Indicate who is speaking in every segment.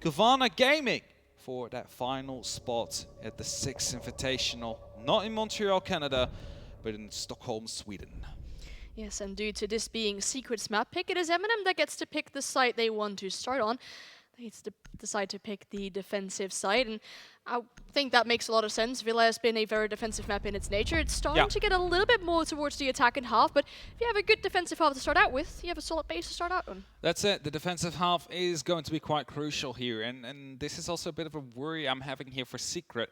Speaker 1: Kavana Gaming for that final spot at the 6th Invitational, not in Montreal, Canada, but in Stockholm, Sweden.
Speaker 2: Yes, and due to this being Secret's map pick, it is MNM that gets to pick the site they want to start on. They decide to pick the defensive side, and I think that makes a lot of sense. Villa has been a very defensive map in its nature. It's starting to get a little bit more towards the attacking half, but if you have a good defensive half to start out with, you have a solid base to start out on.
Speaker 1: That's it. The defensive half is going to be quite crucial here, and this is also a bit of a worry I'm having here for Secret.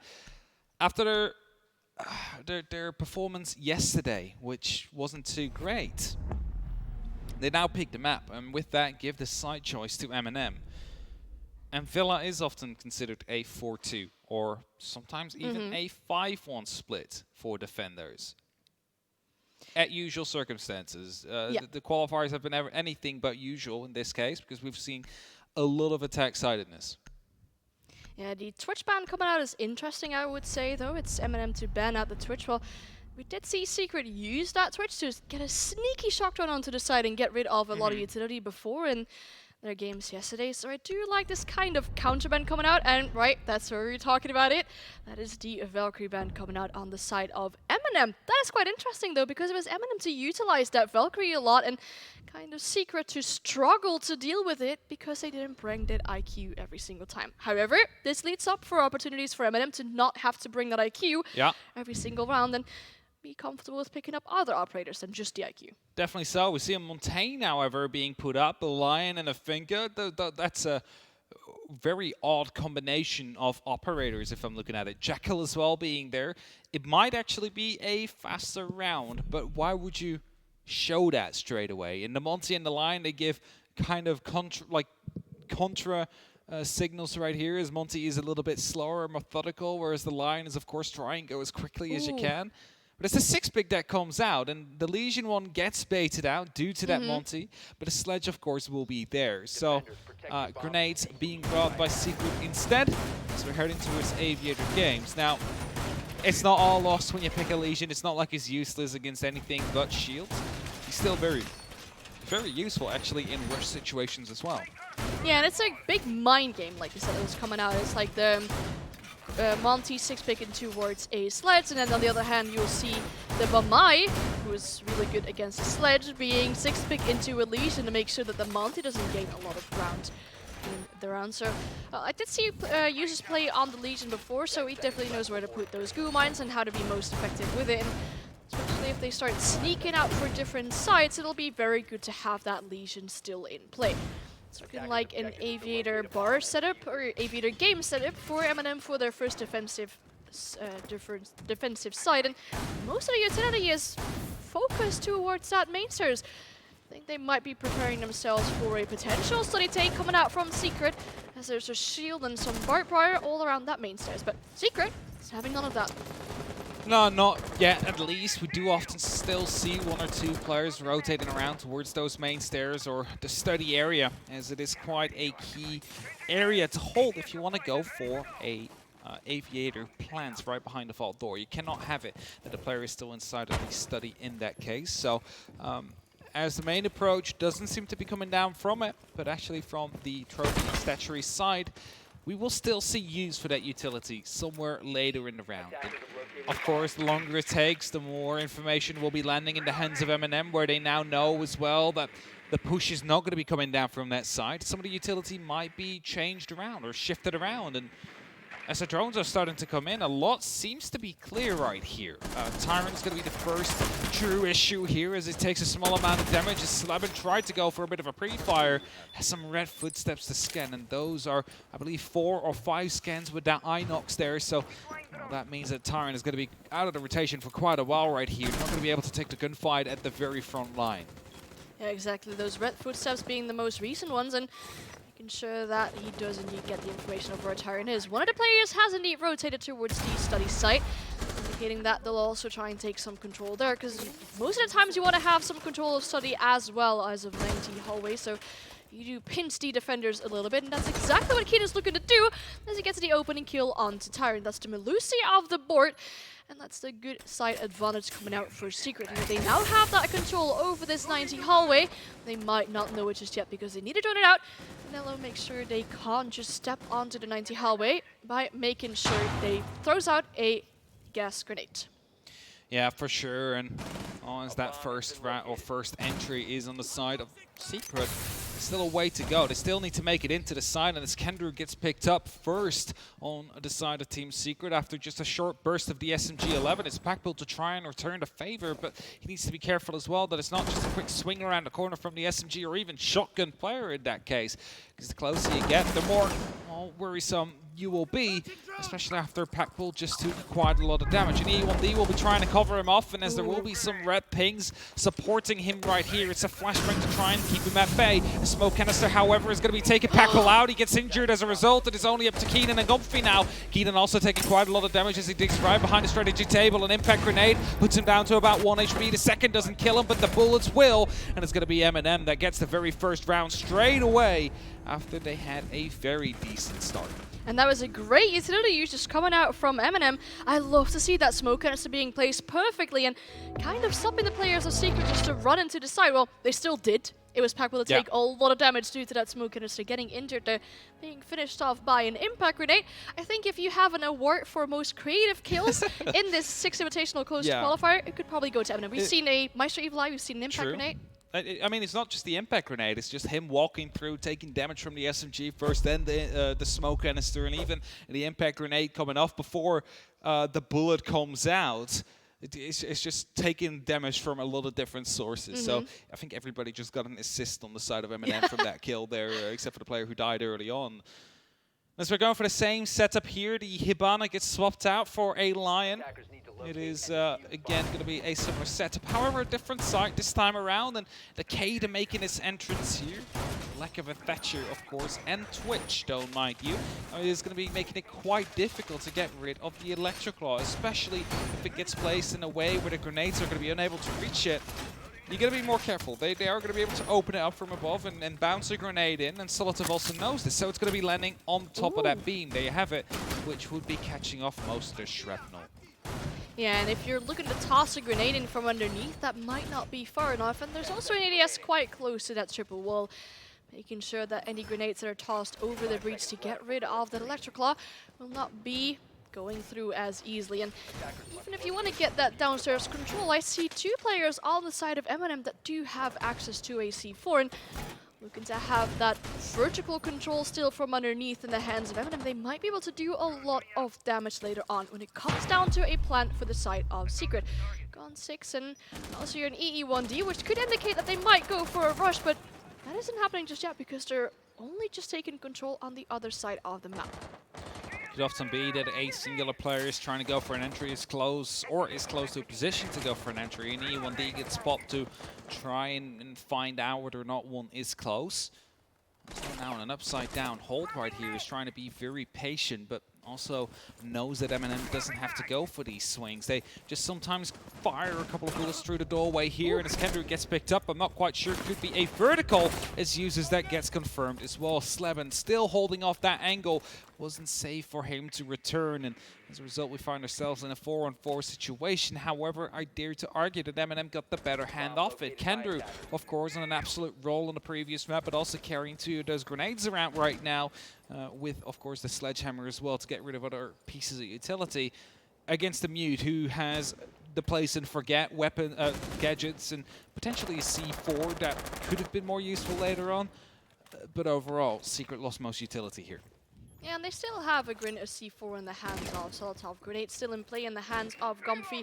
Speaker 1: After their performance yesterday, which wasn't too great, they now pick the map, and with that give the side choice to MNM. And Villa is often considered a 4-2 or sometimes even a 5-1 split for defenders. At usual circumstances. The qualifiers have been anything but usual in this case because we've seen a lot of attack-sidedness.
Speaker 2: Yeah, the Twitch ban coming out is interesting, I would say, though. It's MNM to ban out the Twitch. Well, we did see Secret use that Twitch to get a sneaky shock run onto the side and get rid of a lot of utility before in their games yesterday. So I do like this kind of counterban coming out, and right, that's where we're talking about it. That is the Valkyrie ban coming out on the side of MNM. That is quite interesting, though, because it was MNM to utilize that Valkyrie a lot and kind of Secret to struggle to deal with it because they didn't bring that IQ every single time. However, this leads up for opportunities for MNM to not have to bring that IQ every single round and be comfortable with picking up other operators than just the IQ.
Speaker 1: Definitely so. We see a Montaigne, however, being put up, a Lion and a Finger. That's a very odd combination of operators if I'm looking at it. Jekyll as well being there. It might actually be a faster round, but why would you show that straight away? In the Monty and the Lion, they give kind of contra signals right here, as Monty is a little bit slower and methodical, whereas the Lion is, of course, trying to go as quickly as you can. But it's a 6-pick that comes out, and the Legion one gets baited out due to that Monty, but a Sledge, of course, will be there. So, grenades being brought by Secret instead, as we're heading towards Aviator Games. Now, it's not all lost when you pick a Legion. It's not like he's useless against anything but shields. He's still very, very useful, actually, in rush situations as well.
Speaker 2: Yeah, and it's a big mind game, like you said, that was coming out. It's like the Monty 6-picking towards a Sledge, and then on the other hand you'll see the Bamai, who is really good against the Sledge, being 6-pick into a Legion to make sure that the Monty doesn't gain a lot of ground in the round. So I did see users play on the Legion before, so he definitely knows where to put those goo mines and how to be most effective with it. And especially if they start sneaking out for different sites, it'll be very good to have that Legion still in play. It's looking like an Aviator bar setup or Aviator game setup for MNM for their first defensive side, and most of the utility is focused towards that main stairs. I think they might be preparing themselves for a potential study take coming out from Secret, as there's a shield and some barbed wire all around that main stairs, but Secret is having none of that.
Speaker 1: No, not yet, at least. We do often still see 1 or 2 players rotating around towards those main stairs or the study area, as it is quite a key area to hold if you want to go for a Aviator plant right behind the vault door. You cannot have it that the player is still inside of the study in that case. So, as the main approach doesn't seem to be coming down from it, but actually from the trophy and statuary side, we will still see use for that utility somewhere later in the round. And of course, the longer it takes, the more information will be landing in the hands of MNM, where they now know as well that the push is not going to be coming down from that side. Some of the utility might be changed around or shifted around, and as the drones are starting to come in, a lot seems to be clear right here. Tyrant's going to be the first true issue here, as it takes a small amount of damage. As Slabin tried to go for a bit of a pre-fire, has some red footsteps to scan, and those are, I believe, 4 or 5 scans with that Inox there. So that means that Tyrant is going to be out of the rotation for quite a while right here. Not going to be able to take the gunfight at the very front line.
Speaker 2: Yeah, exactly. Those red footsteps being the most recent ones, and ensure that he does indeed get the information of where Tyrant is. One of the players has indeed rotated towards the study site, indicating that they'll also try and take some control there, because most of the times you want to have some control of study as well as of 90 hallway, so you do pinch the defenders a little bit, and that's exactly what Kid is looking to do as he gets the opening kill onto Tyrant. That's the Melusi of the board, And that's the good side advantage coming out for Secret. And they now have that control over this 90 hallway. They might not know it just yet because they need to drone it out. Nello makes sure they can't just step onto the 90 hallway by making sure they throws out a gas grenade.
Speaker 1: Yeah, for sure. And as that first entry is on the side of Secret, still a way to go. They still need to make it into the side, and as Kendrew gets picked up first on the side of Team Secret after just a short burst of the SMG-11. It's Packbuilt to try and return the favor, but he needs to be careful as well that it's not just a quick swing around the corner from the SMG or even shotgun player in that case, because the closer you get, the more worrisome you will be, especially after Packbuilt just took quite a lot of damage. And E1D will be trying to cover him off, and as there will be some red pings supporting him right here, it's a flashbang to try and keep him at bay. A smoke canister, however, is going to be taking Packbuilt out. He gets injured as a result. It is only up to Keenan and Gumphy now. Keenan also taking quite a lot of damage as he digs right behind the strategy table. An impact grenade puts him down to about 1 HP. The second doesn't kill him, but the bullets will. And it's going to be MNM that gets the very first round straight away after they had a very decent start.
Speaker 2: And that was a great utility use just coming out from MNM. I love to see that smoke canister being placed perfectly and kind of stopping the players of Secret just to run into the side. Well, they still did. It was Packbuilt to take a lot of damage due to that smoke canister getting injured there, being finished off by an impact grenade. I think if you have an award for most creative kills in this 6 Invitational close to Qualifier, it could probably go to MNM. We've seen a Maestro Evil Eye, we've seen an impact grenade.
Speaker 1: I mean, it's not just the impact grenade, it's just him walking through, taking damage from the SMG first, then the smoke canister, and even the impact grenade coming off before the bullet comes out. It's just taking damage from a lot of different sources. So I think everybody just got an assist on the side of MNM from that kill there, except for the player who died early on. As we're going for the same setup here, the Hibana gets swapped out for a Lion. It is, again, going to be a similar setup. However, a different site this time around, and the Kada making its entrance here. Lack of a Thatcher, of course, and Twitch, don't mind you. Is going to be making it quite difficult to get rid of the Electroclaw, especially if it gets placed in a way where the grenades are going to be unable to reach it. You got to be more careful. They are going to be able to open it up from above and bounce a grenade in, and Solitaire also knows this, so it's going to be landing on top of that beam. There you have it, which would be catching off most of the shrapnel.
Speaker 2: Yeah, and if you're looking to toss a grenade in from underneath, that might not be far enough. And there's also an ADS quite close to that triple wall, making sure that any grenades that are tossed over the breach to get rid of that Electroclaw will not be going through as easily. And even if you want to get that downstairs control, I see 2 players on the side of MNM that do have access to a C4. And looking to have that vertical control still from underneath in the hands of MNM, they might be able to do a lot of damage later on when it comes down to a plant for the side of Secret. Gone 6, and also you're an EE1D, which could indicate that they might go for a rush, but that isn't happening just yet because they're only just taking control on the other side of the map.
Speaker 1: Could often be that a singular player is trying to go for an entry, is close to a position to go for an entry, and E1D gets spot to try and find out whether or not one is close. So now in an upside down hold right here is trying to be very patient, but also knows that MNM doesn't have to go for these swings. They just sometimes fire a couple of bullets through the doorway here, and as Kendrick gets picked up, I'm not quite sure, it could be a vertical as uses that gets confirmed as well. Slevin still holding off that angle. Wasn't safe for him to return, and as a result we find ourselves in a 4-on-4 situation. However, I dare to argue that MNM got the better hand off it. Kendrew, of course, on an absolute roll on the previous map, but also carrying 2 of those grenades around right now, with, of course, the sledgehammer as well to get rid of other pieces of utility against the Mute, who has the place and forget weapon gadgets and potentially a C4 that could have been more useful later on. But overall, Secret lost most utility here.
Speaker 2: Yeah, and they still have a C4 in the hands of Solitaire. Grenade still in play in the hands of Gumphy,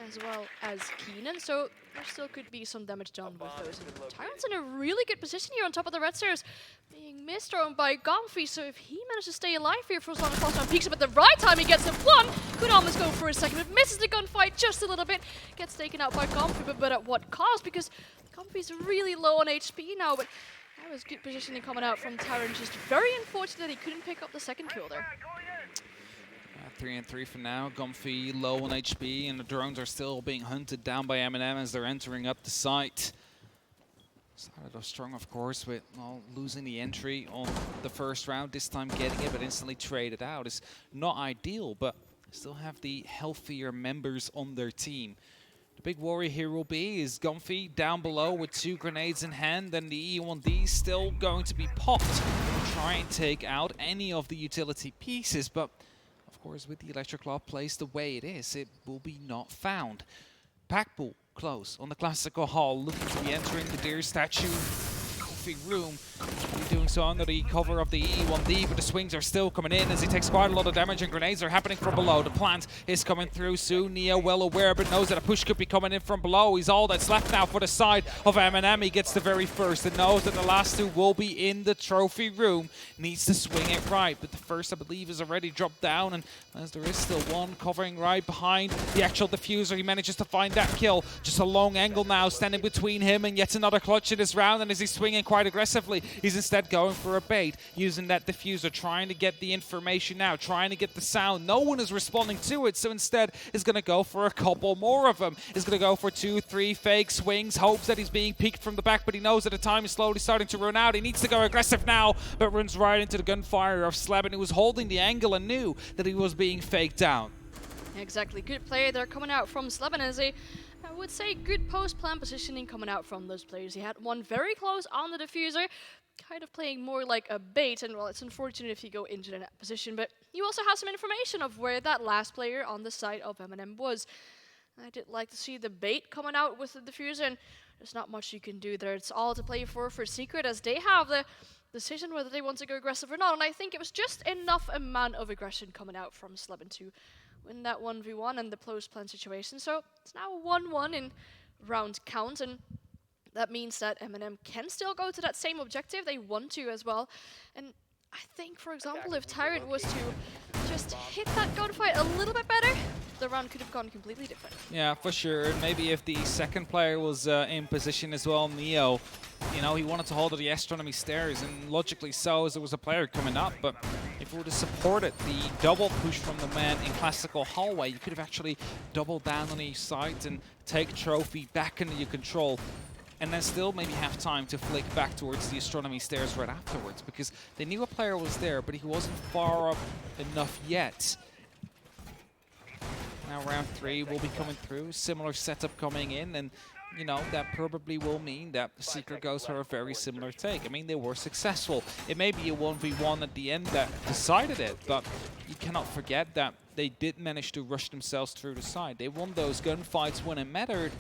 Speaker 2: as well as Keenan, so there still could be some damage done with those. And Tyrant's in a really good position here on top of the red stairs, being misthrown by Gumphy, so if he manages to stay alive here for as long as possible and peeks up at the right time, he gets a one, could almost go for a second, but misses the gunfight just a little bit, gets taken out by Gumphy, but at what cost? Because Gumphy's really low on HP now, but that was good positioning coming out from Tyrant. Just very unfortunate that he couldn't pick up the second kill there.
Speaker 1: 3-3 for now. Gumphy low on HP, and the drones are still being hunted down by MNM as they're entering up the site. Started off strong, of course, with losing the entry on the first round. This time getting it, but instantly traded out is not ideal. But still have the healthier members on their team. The big worry here will be is Gomfi down below with 2 grenades in hand, and the E1D still going to be popped to try and take out any of the utility pieces, but of course with the electric claw placed the way it is, it will be not found. Packbull close on the classical hall, looking to be entering the deer statue coffee room. He's doing so under the cover of the E1D, but the swings are still coming in as he takes quite a lot of damage, and grenades are happening from below. The plant is coming through soon. Neo well aware, but knows that a push could be coming in from below. He's all that's left now for the side of MNM. He gets the very first and knows that the last 2 will be in the trophy room. Needs to swing it right, but the first, I believe, is already dropped down, and as there is still one covering right behind the actual diffuser, he manages to find that kill. Just a long angle now standing between him and yet another clutch in this round, and as he's swinging quite aggressively, he's instead going for a bait, using that diffuser, trying to get the information out, trying to get the sound. No one is responding to it, so instead is going to go for a couple more of them. He's going to go for 2, 3 fake swings, hopes that he's being peeked from the back, but he knows that the time is slowly starting to run out. He needs to go aggressive now, but runs right into the gunfire of Slabin, who was holding the angle and knew that he was being faked out.
Speaker 2: Exactly, good play there coming out from Slabin, as I would say good post-plan positioning coming out from those players. He had one very close on the diffuser, kind of playing more like a bait, and well, it's unfortunate if you go into that position, but you also have some information of where that last player on the side of MNM was. I did like to see the bait coming out with the diffuser, and there's not much you can do there. It's all to play for Secret, as they have the decision whether they want to go aggressive or not, and I think it was just enough amount of aggression coming out from Slabin to win that 1v1 and the close plan situation. So it's now 1-1 in round count, and that means that MNM can still go to that same objective. They want to as well. And I think, for example, if Tyrant was to just hit that gunfight a little bit better, the round could have gone completely different.
Speaker 1: Yeah, for sure. Maybe if the second player was in position as well, Neo, you know, he wanted to hold the astronomy stairs, and logically so, as there was a player coming up. But if he would have supported the double push from the man in classical hallway, you could have actually doubled down on each side and take trophy back into your control, and then still maybe have time to flick back towards the astronomy stairs right afterwards, because they knew a player was there, but he wasn't far up enough yet. Now round 3 will be coming through, similar setup coming in, and you know, that probably will mean that Secret goes for a very similar take. I mean, they were successful. It may be a 1v1 at the end that decided it, but you cannot forget that they did manage to rush themselves through the side. They won those gunfights when it mattered.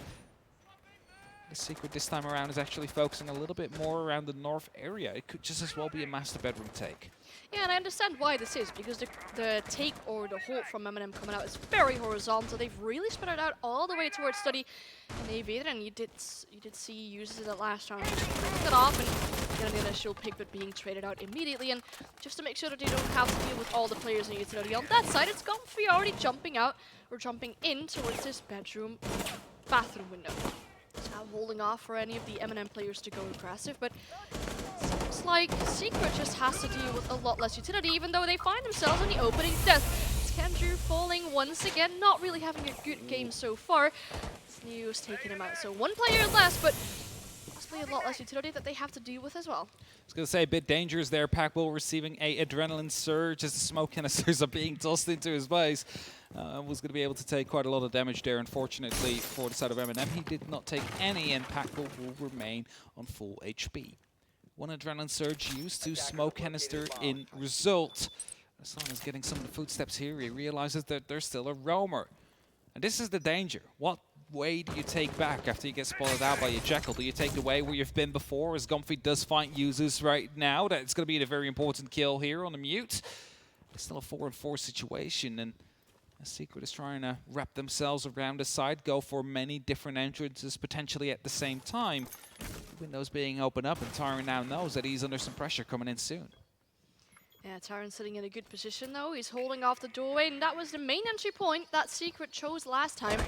Speaker 1: The Secret this time around is actually focusing a little bit more around the north area. It could just as well be a master bedroom take.
Speaker 2: Yeah, and I understand why this is, because the take or the hold from MNM coming out is very horizontal. They've really spread it out all the way towards Study and Aviator, and you did see users in the last round just break it off and get an initial pick, but being traded out immediately. And just to make sure that they don't have to deal with all the players in utility on that side, it's Gomfi already jumping out or jumping in towards this bathroom window. It's now holding off for any of the MNM players to go aggressive, but seems like Secret just has to deal with a lot less utility, even though they find themselves in the opening death. It's Kendrew falling once again, not really having a good game so far. Neo's taking him out, so one player less, but possibly a lot less utility that they have to deal with as well.
Speaker 1: I was going to say, a bit dangerous there. Packbull receiving a adrenaline surge as the smoke canisters are being tossed into his base. Was going to be able to take quite a lot of damage there, unfortunately, for the side of MNM. He did not take any, and Packbull will remain on full HP. One adrenaline surge used to smoke canister in result. Hassan is getting some of the footsteps here. He realizes that there's still a roamer. And this is the danger. What way do you take back after you get spotted out by your Jekyll? Do you take the way where you've been before, as Gomfi does find users right now? That's going to be a very important kill here on the mute. It's still a 4-on-4 situation, and Secret is trying to wrap themselves around the side, go for many different entrances potentially at the same time. Windows being opened up, and Tyrant now knows that he's under some pressure coming in soon.
Speaker 2: Yeah, Tyrant's sitting in a good position though. He's holding off the doorway, and that was the main entry point that Secret chose last time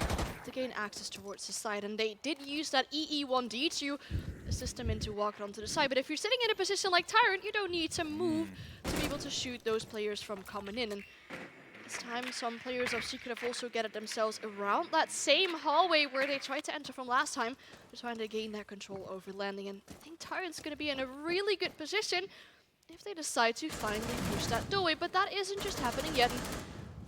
Speaker 2: to gain access towards the side. And they did use that EE1D to assist them into walking onto the side. But if you're sitting in a position like Tyrant, you don't need to move to be able to shoot those players from coming in. And this time, some players of Secret have also gathered themselves around that same hallway where they tried to enter from last time. They're trying to gain that control over landing, and I think Tyrant's going to be in a really good position if they decide to finally push that doorway, but that isn't just happening yet.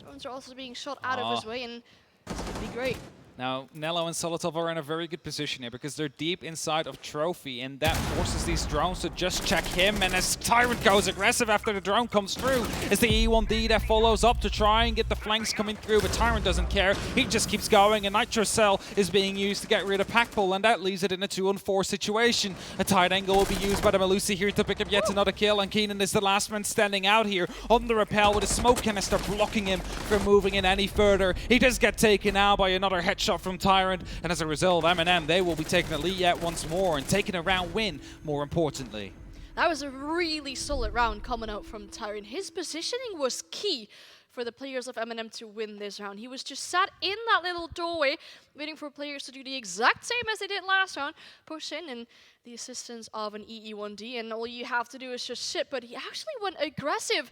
Speaker 2: Drones are also being shot out of his way, and this could be great.
Speaker 1: Now, Nello and Solotov are in a very good position here because they're deep inside of Trophy, and that forces these drones to just check him. And as Tyrant goes aggressive after the drone comes through, it's the E1D that follows up to try and get the flanks coming through, but Tyrant doesn't care. He just keeps going, and Nitro Cell is being used to get rid of Packbull, and that leaves it in a 2-on-4 situation. A tight angle will be used by the Melusi here to pick up yet another kill, and Keenan is the last man standing out here on the rappel with a smoke canister blocking him from moving in any further. He does get taken out by another headshot from Tyrant, and as a result, MNM, they will be taking the lead yet once more and taking a round win, more importantly.
Speaker 2: That was a really solid round coming out from Tyrant. His positioning was key for the players of MNM to win this round. He was just sat in that little doorway, waiting for players to do the exact same as they did last round, push in, and the assistance of an EE1D, and all you have to do is just sit, but he actually went aggressive.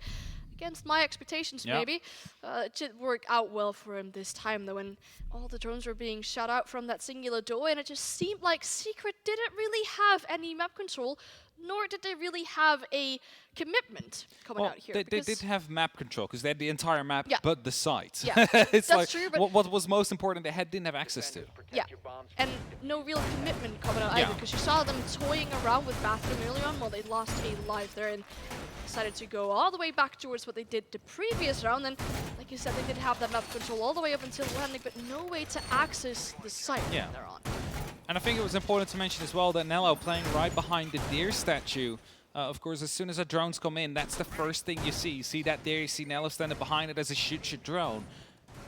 Speaker 2: Against my expectations, maybe. It did work out well for him this time, though, and all the drones were being shot out from that singular door, and it just seemed like Secret didn't really have any map control, nor did they really have a commitment coming out here.
Speaker 1: They did have map control, because they had the entire map, but the site.
Speaker 2: Yeah,
Speaker 1: it's
Speaker 2: that's
Speaker 1: like
Speaker 2: true, but
Speaker 1: what was most important they didn't have access to.
Speaker 2: Yeah, and no real commitment coming out either, because you saw them toying around with Bathroom early on while they lost a life there, and decided to go all the way back towards what they did the previous round. And like you said, they did have that map control all the way up until landing, but no way to access the site they're on.
Speaker 1: And I think it was important to mention as well that Nello playing right behind the deer statue. Of course, as soon as the drones come in, that's the first thing you see. You see that deer, you see Nello standing behind it as he shoots your drone.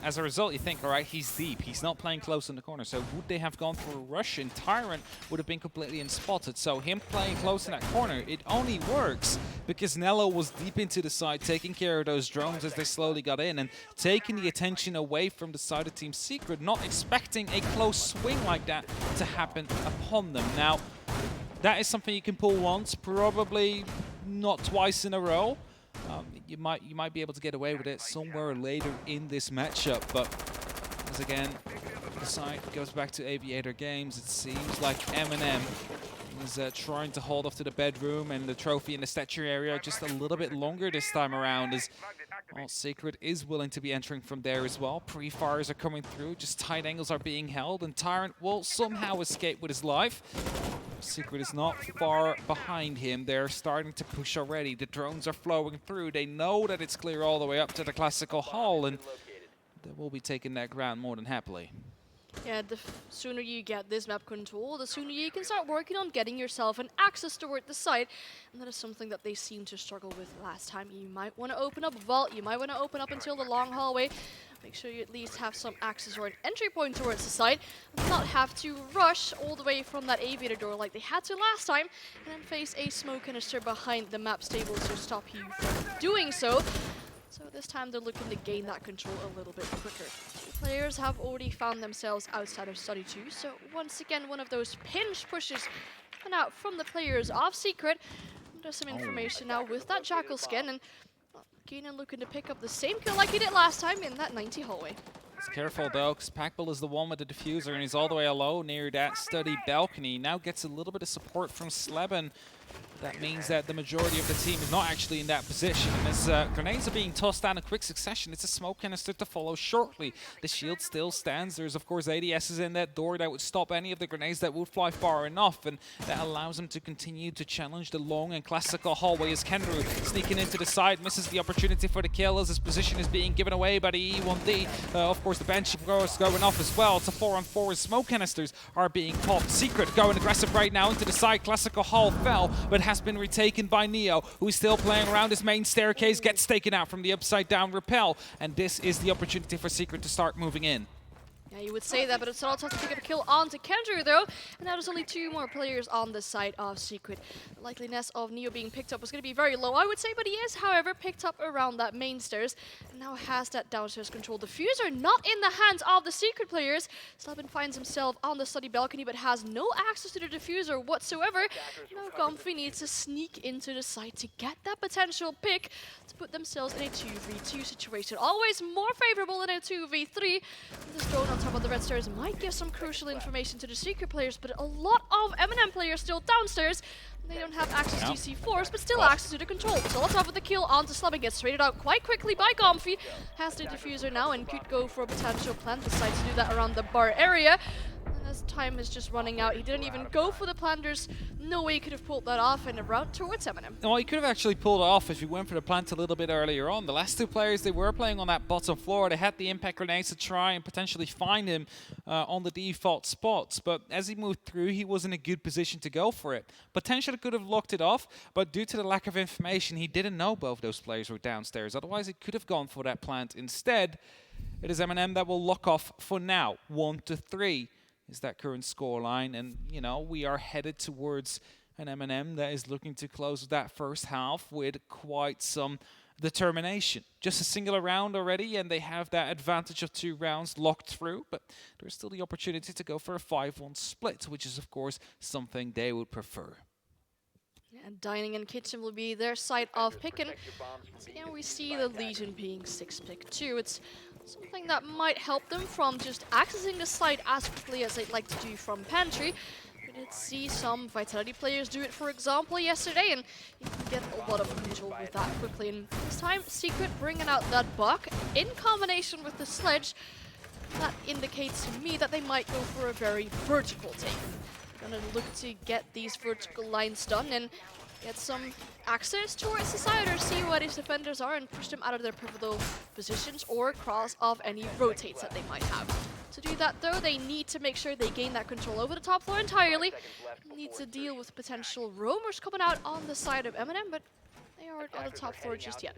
Speaker 1: As a result, you think, all right, he's deep. He's not playing close in the corner. So would they have gone for a rush? And Tyrant would have been completely unspotted. So him playing close in that corner, it only works because Nello was deep into the side, taking care of those drones as they slowly got in and taking the attention away from the side of Team Secret, not expecting a close swing like that to happen upon them. Now, that is something you can pull once, probably not twice in a row. You might be able to get away with it somewhere later in this matchup, but as again, the side goes back to Aviator Games. It seems like MNM is trying to hold off to the bedroom and the trophy in the statue area just a little bit longer this time around, as Secret is willing to be entering from there as well. Pre-fires are coming through, just tight angles are being held, and Tyrant will somehow escape with his life. Secret is not far behind him. They're starting to push already. The drones are flowing through. They know that it's clear all the way up to the classical hall, and they will be taking that ground more than happily.
Speaker 2: Yeah, the sooner you get this map control, the sooner you can start working on getting yourself an access toward the site. And that is something that they seem to struggle with last time. You might want to open up Vault, you might want to open up until the long hallway. Make sure you at least have some access or an entry point towards the site, and not have to rush all the way from that aviator door like they had to last time, and then face a smoke canister behind the map stable to stop you from doing so. So this time they're looking to gain that control a little bit quicker. Two players have already found themselves outside of Study 2, so once again one of those pinch pushes coming out from the players of Secret. There's some information now with that Jackal skin, and Keenan looking to pick up the same kill like he did last time in that 90 hallway.
Speaker 1: He's careful though, because Packbull is the one with the diffuser, and he's all the way alone near that Study balcony. Now gets a little bit of support from Sleben. That means that the majority of the team is not actually in that position. And as grenades are being tossed down in quick succession, it's a smoke canister to follow shortly. The shield still stands. There's, of course, ADSs in that door that would stop any of the grenades that would fly far enough. And that allows him to continue to challenge the long and classical hallway as Kenru sneaking into the side, misses the opportunity for the kill as his position is being given away by the E1D. Of course, the bench goes going off as well. It's a 4-on-4 as smoke canisters are being popped. Secret going aggressive right now into the side. Classical hall fell, but has been retaken by Neo, who is still playing around his main staircase, gets taken out from the upside down rappel, and this is the opportunity for Secret to start moving in.
Speaker 2: Yeah, you would say that, but it's also tough to pick up a kill onto Kendra, though. And now there's only two more players on the side of Secret. The likeliness of Neo being picked up was going to be very low, I would say, but he is, however, picked up around that main stairs. And now has that downstairs control. Diffuser not in the hands of the Secret players. Sleben finds himself on the study balcony, but has no access to the diffuser whatsoever. Now Comfy needs to sneak into the site to get that potential pick to put themselves in a 2v2 situation. Always more favorable than a 2v3. This drone on top of the red stairs might give some crucial information to the Secret players, but a lot of MNM players still downstairs. They don't have access to C4s, but still access to the control. So on top of the kill onto Slubby, gets traded out quite quickly by Comfy. Has the diffuser now and could go for a potential plant, decides to do that around the bar area. And as time is just running out, he didn't even go for the plant. There's no way he could have pulled that off in a route towards MNM.
Speaker 1: Well, he could have actually pulled it off if he went for the plant a little bit earlier on. The last two players, they were playing on that bottom floor. They had the impact grenades to try and potentially find him on the default spots. But as he moved through, he was in a good position to go for it. Potentially could have locked it off, but due to the lack of information, he didn't know both those players were downstairs. Otherwise, he could have gone for that plant. Instead, it is MNM that will lock off for now. 1-3 is that current scoreline. And, you know, we are headed towards an MNM that is looking to close that first half with quite some determination. Just a singular round already, and they have that advantage of 2 rounds locked through, but there's still the opportunity to go for a 5-1 split, which is, of course, something they would prefer.
Speaker 2: And Dining and Kitchen will be their side of picking. So, yeah, we see the Legion being 6-pick too. It's something that might help them from just accessing the site as quickly as they'd like to do from Pantry. We did see some Vitality players do it, for example, yesterday, and you can get a lot of control with that quickly. And this time, Secret bringing out that buck in combination with the sledge. That indicates to me that they might go for a very vertical take. Gonna look to get these vertical lines done and get some access towards the side, or see what his defenders are and push them out of their pivotal positions or cross off any rotates that they might have. To do that though, they need to make sure they gain that control over the top floor entirely. Need to deal with potential roamers coming out on the side of MNM, but they aren't on the top floor just yet.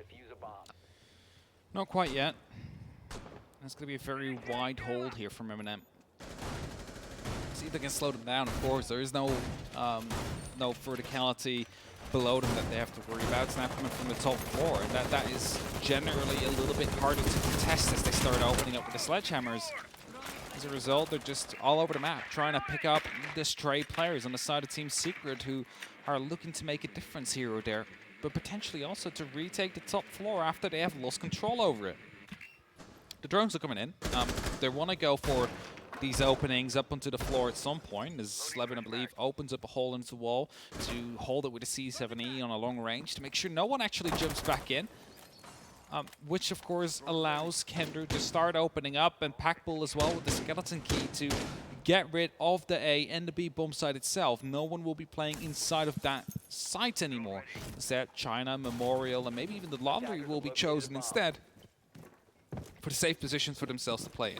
Speaker 1: Not quite yet. That's going to be a very wide hold here from MNM. See if they can slow them down, of course. There is no verticality below them that they have to worry about. It's now coming from the top floor, and that is generally a little bit harder to contest as they start opening up with the sledgehammers. As a result, they're just all over the map, trying to pick up the stray players on the side of Team Secret who are looking to make a difference here or there, but potentially also to retake the top floor after they have lost control over it. The drones are coming in. They want to go for these openings up onto the floor at some point, as Slevin, I believe, opens up a hole into the wall to hold it with a C7E on a long range to make sure no one actually jumps back in, which of course allows Kendra to start opening up, and Packbull as well with the skeleton key to get rid of the A and the B bomb site itself. No one will be playing inside of that site anymore. Instead, China, Memorial, and maybe even the Laundry will be chosen instead for the safe positions for themselves to play in.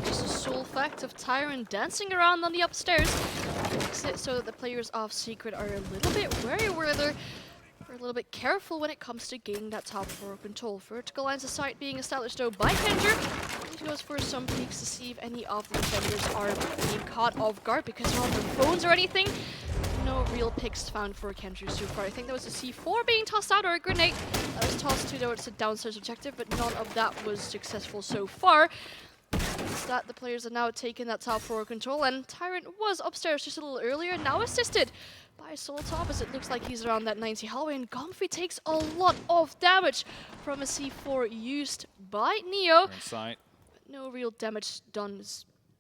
Speaker 2: Just a sole fact of Tyrant dancing around on the upstairs makes it so that the players of Secret are a little bit wary, where they're a little bit careful when it comes to gaining that top floor control. Vertical lines of sight being established though by Kendra. He goes for some peeks to see if any of the defenders are being caught off guard because they're on their phones or anything. No real picks found for Kendra so far. I think there was a C4 being tossed out, or a grenade that was tossed towards the downstairs objective, but none of that was successful so far. It's that the players are now taking that top floor control, and Tyrant was upstairs just a little earlier, now assisted by Solotop, as it looks like he's around that 90 hallway, and Comfy takes a lot of damage from a C4 used by Neo.
Speaker 1: Inside.
Speaker 2: But no real damage done.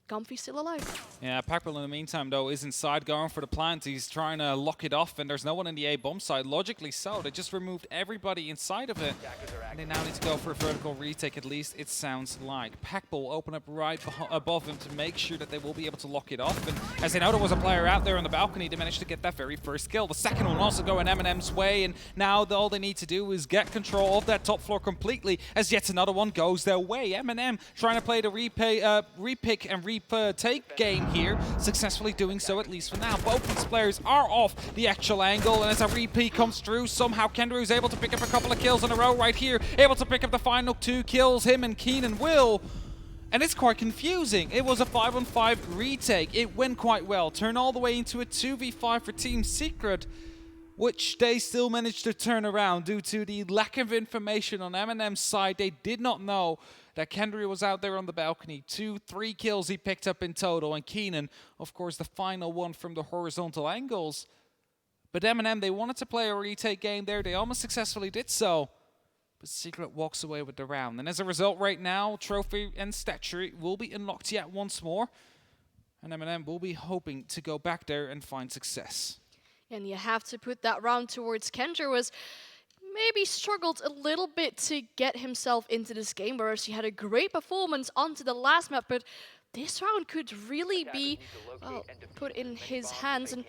Speaker 2: Comfy still alive.
Speaker 1: Yeah, Packbull in the meantime though is inside going for the plant. He's trying to lock it off, and there's no one in the A bomb side. Logically so, they just removed everybody inside of it. And they now need to go for a vertical retake, at least it sounds like. Packbull open up right above him to make sure that they will be able to lock it off. And as they know there was a player out there on the balcony, they managed to get that very first kill. The second one also going MNM's way, and now all they need to do is get control of that top floor completely, as yet another one goes their way. MNM trying to play the repick and take game here, successfully doing so at least for now. Both these players are off the actual angle, and as a repeat comes through, somehow Kendra is able to pick up a couple of kills in a row right here, able to pick up the final 2 kills, him and Keenan will. And it's quite confusing. It was a 5-on-5 retake. It went quite well. Turned all the way into a 2v5 for Team Secret, which they still managed to turn around due to the lack of information on MNM's side. They did not know that Kendra was out there on the balcony. 2-3 kills he picked up in total, and Keenan, of course, the final one from the horizontal angles. But MNM, they wanted to play a retake game there. They almost successfully did so. But Secret walks away with the round. And as a result, right now, Trophy and Statuary will be unlocked yet once more. And MNM will be hoping to go back there and find success.
Speaker 2: And you have to put that round towards Kendra, was maybe struggled a little bit to get himself into this game, whereas he had a great performance onto the last map, but this round could really be, well, put in his hands, and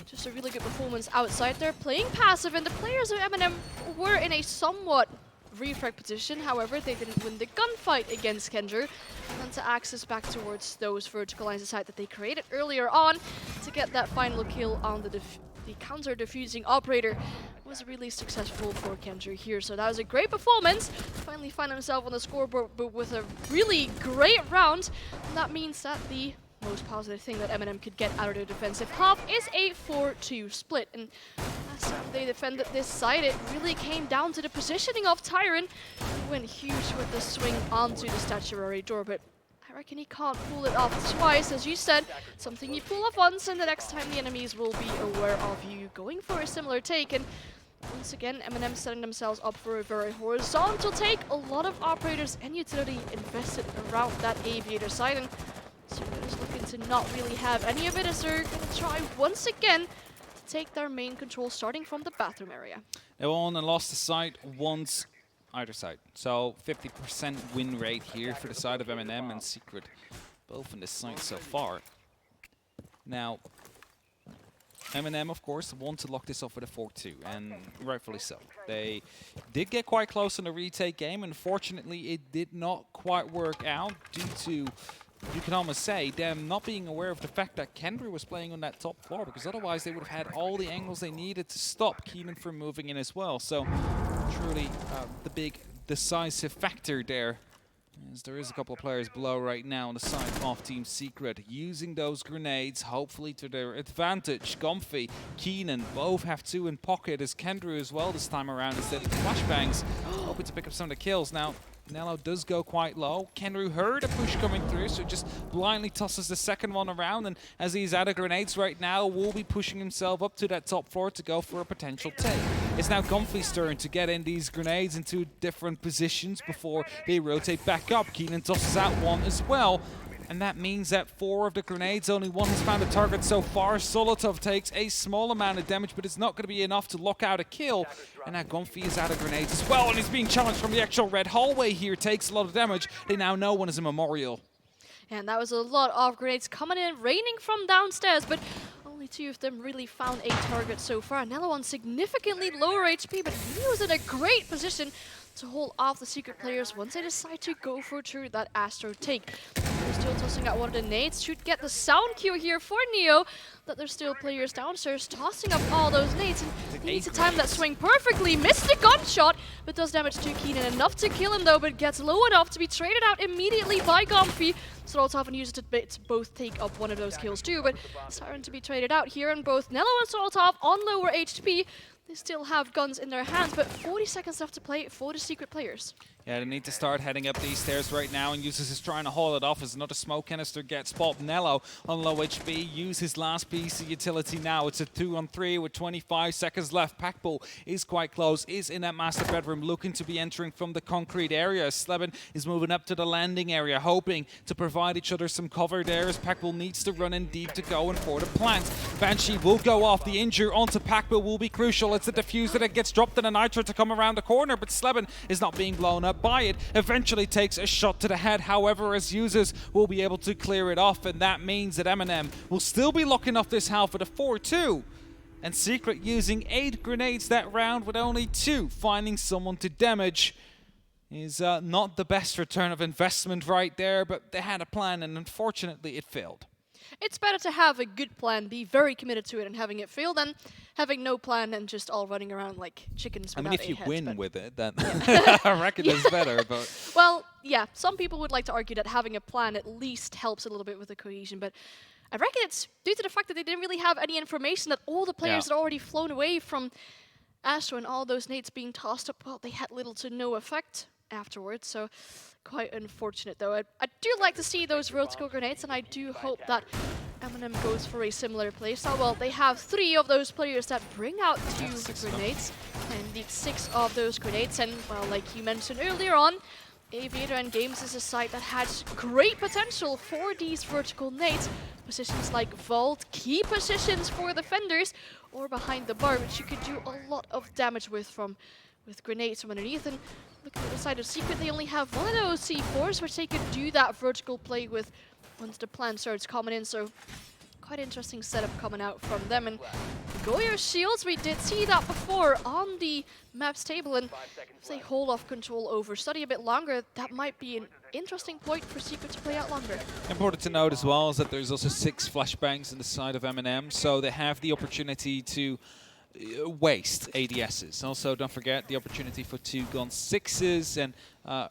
Speaker 2: just a really good performance outside there, playing passive, and the players of MNM were in a somewhat refrag position. However, they didn't win the gunfight against Kendra, and to access back towards those vertical lines aside that they created earlier on to get that final kill on the counter-defusing operator was really successful for Kendra here. So that was a great performance. Finally find himself on the scoreboard, but with a really great round. And that means that the most positive thing that MNM could get out of their defensive half is a 4-2 split. And as they defended this side, it really came down to the positioning of Tyron, who went huge with the swing onto the statuary door. But I reckon he can't pull it off twice, as you said. Something you pull off once, and the next time the enemies will be aware of you going for a similar take. And once again, MNM setting themselves up for a very horizontal take. A lot of operators and utility invested around that aviator side, and Secret is looking to not really have any of it, as they're going to try once again to take their main control, starting from the bathroom area.
Speaker 1: They won and lost the site once either side. So 50% win rate here for the side of MNM and Secret, both in this site so far. Now, MNM, of course, want to lock this off with a 4-2, and rightfully so. They did get quite close in the retake game. Unfortunately, it did not quite work out due to, you can almost say, them not being aware of the fact that Kendra was playing on that top floor, because otherwise they would have had all the angles they needed to stop Keenan from moving in as well. So truly the big decisive factor there, as there is a couple of players below right now on the side of Team Secret, using those grenades hopefully to their advantage. Comfy, Keenan both have two in pocket, as Kendra as well this time around instead of flashbangs, hoping to pick up some of the kills. Now Nello does go quite low. Kenru heard a push coming through, so just blindly tosses the second one around, and as he's out of grenades right now, will be pushing himself up to that top floor to go for a potential take. It's now Comfy's turn to get in these grenades into different positions before they rotate back up. Keenan tosses out one as well, and that means that 4 of the grenades, only one has found a target so far. Solotov takes a small amount of damage, but it's not going to be enough to lock out a kill. And now Comfy is out of grenades as well, and he's being challenged from the actual red hallway here. Takes a lot of damage. They now know one is a memorial.
Speaker 2: And that was a lot of grenades coming in, raining from downstairs, but only 2 of them really found a target so far. Another one significantly lower HP, but he was in a great position to hold off the Secret players once they decide to go for through that Astro take. They're still tossing out one of the nades. Should get the sound cue here for Neo, that there's still players downstairs tossing up all those nades, and he needs to time that swing perfectly. Missed the gunshot, but does damage to Keenan. Enough to kill him though, but gets low enough to be traded out immediately by Comfy. Solotov uses it to both take up one of those kills too, but starting to be traded out here, and both Nello and Solotov on lower HP. They still have guns in their hands, but 40 seconds left to play for the Secret players.
Speaker 1: Yeah, they need to start heading up these stairs right now, and Uses is trying to haul it off as another smoke canister gets popped. Nello on low HP, use his last piece of utility now. It's a 2-on-3 with 25 seconds left. Packbull is quite close, is in that master bedroom, looking to be entering from the concrete area. Sleben is moving up to the landing area, hoping to provide each other some cover there, as Packbull needs to run in deep to go in for the plant. Banshee will go off. The injury onto Packbull will be crucial. It's the diffuser that gets dropped in a nitro to come around the corner, but Sleben is not being blown up by it. Eventually takes a shot to the head, however, as Users will be able to clear it off, and that means that MNM will still be locking off this half with a 4-2. And Secret using 8 grenades that round with only 2 finding someone to damage is not the best return of investment right there, but they had a plan and unfortunately it failed.
Speaker 2: It's better to have a good plan, be very committed to it, and having it fail than having no plan and just all running around like chickens without
Speaker 1: I mean, if you
Speaker 2: heads,
Speaker 1: win with it, then
Speaker 2: yeah.
Speaker 1: I reckon it's better. But
Speaker 2: well, yeah, some people would like to argue that having a plan at least helps a little bit with the cohesion, but I reckon it's due to the fact that they didn't really have any information, that all the players had already flown away from Astro, and all those nades being tossed up, well, they had little to no effect afterwards, so quite unfortunate though. I do like to see those vertical grenades, and I do hope that MNM goes for a similar playstyle. Well, they have 3 of those players that bring out 2 grenades, and need 6 of those grenades, and well, like you mentioned earlier on, Aviator and Games is a site that has great potential for these vertical nades. Positions like Vault, key positions for defenders, or behind the bar, which you could do a lot of damage with grenades from underneath. And looking at the side of Secret, they only have one of those C4s, which they could do that vertical play with once the plant starts coming in. So quite interesting setup coming out from them. And Goyo shields, we did see that before on the maps table, and if they hold off control over Study a bit longer, that might be an interesting point for Secret to play out longer.
Speaker 1: Important to note as well is that there's also 6 flashbangs in the side of MNM, so they have the opportunity to waste ADSs. Also, don't forget the opportunity for 2 gun 6s, and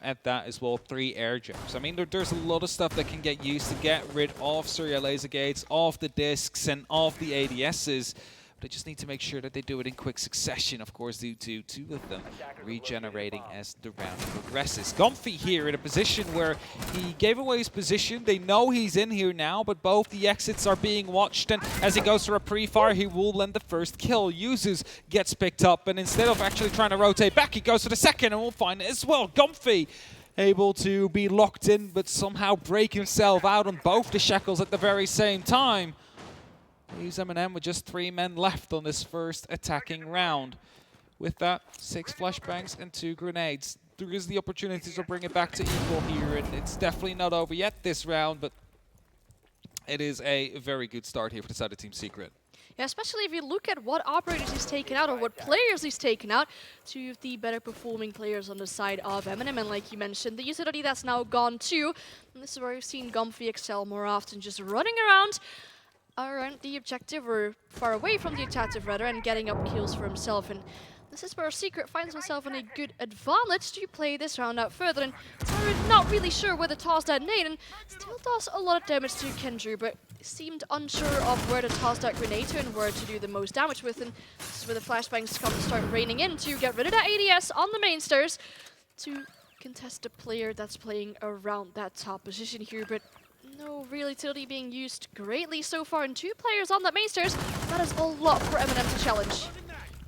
Speaker 1: at that as well 3 air jumps. I mean, there's a lot of stuff that can get used to get rid of serial laser gates, of the discs, and of the ADSs. They just need to make sure that they do it in quick succession, of course, due to 2 of them regenerating as the round progresses. Comfy here in a position where he gave away his position. They know he's in here now, but both the exits are being watched, and as he goes for a pre-fire, he will land the first kill. Uses gets picked up, and instead of actually trying to rotate back, he goes for the second, and we'll find it as well. Comfy able to be locked in, but somehow break himself out on both the shackles at the very same time. Leaves MNM with just 3 men left on this first attacking round. With that, 6 flashbangs and 2 grenades. There is the opportunity to bring it back to equal here, and it's definitely not over yet this round, but it is a very good start here for the side of Team Secret.
Speaker 2: Yeah, especially if you look at what operators he's taken out or what players he's taken out, 2 of the better performing players on the side of MNM, and like you mentioned, the utility that's now gone too. And this is where we've seen Comfy excel more often, just running around the objective, or far away from the objective rather, and getting up kills for himself. And this is where Secret finds himself in a good advantage to play this round out further. And Tyra not really sure where to toss that nade, and still does a lot of damage to Kendrew, but seemed unsure of where to toss that grenade to and where to do the most damage with. And this is where the flashbangs come to start raining in to get rid of that ADS on the main stairs to contest the player that's playing around that top position here. But no real utility being used greatly so far, and 2 players on that main stairs. That is a lot for MNM to challenge.